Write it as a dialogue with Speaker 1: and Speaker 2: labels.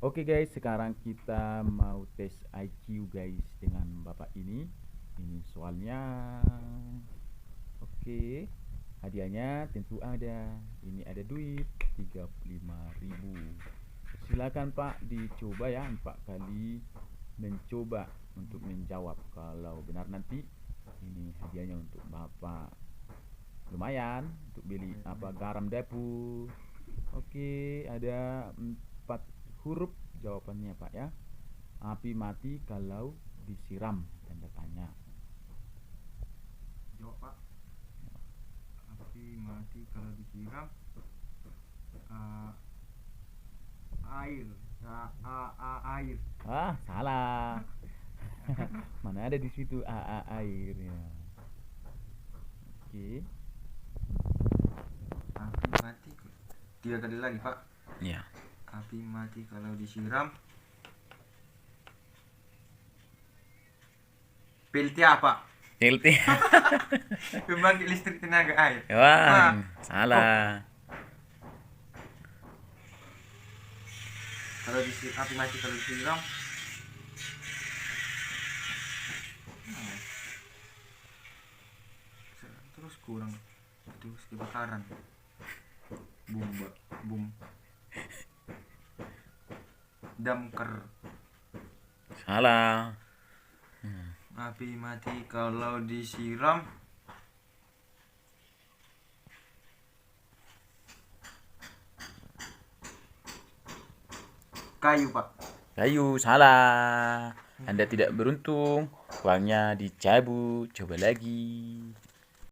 Speaker 1: Oke guys, sekarang kita mau tes IQ guys dengan bapak ini. Ini soalnya. Oke, hadiahnya tentu ada. Ini ada duit 35.000. Silakan Pak dicoba ya 4 kali mencoba untuk menjawab. Kalau benar nanti ini hadiahnya untuk bapak. Lumayan untuk beli garam dapur. Oke, ada 4 huruf jawabannya Pak ya. Api mati kalau disiram, tanda tanya.
Speaker 2: Jawab Pak. Api mati kalau disiram. Air. Air.
Speaker 1: Salah. Mana ada di situ air ya. Oke.
Speaker 2: Api mati 3 kali lagi Pak.
Speaker 1: Ya.
Speaker 2: Api mati kalau disiram. PLTA Pak.
Speaker 1: TLT.
Speaker 2: Pembangkit listrik tenaga air.
Speaker 1: Wah, salah.
Speaker 2: Kalau api mati kalau disiram. Terus kurang. Terus kebakaran. Bum. Damkar.
Speaker 1: Salah.
Speaker 2: Api mati kalau disiram. Kayu Pak.
Speaker 1: Kayu, salah. Anda tidak beruntung. Uangnya dicabut. Coba lagi.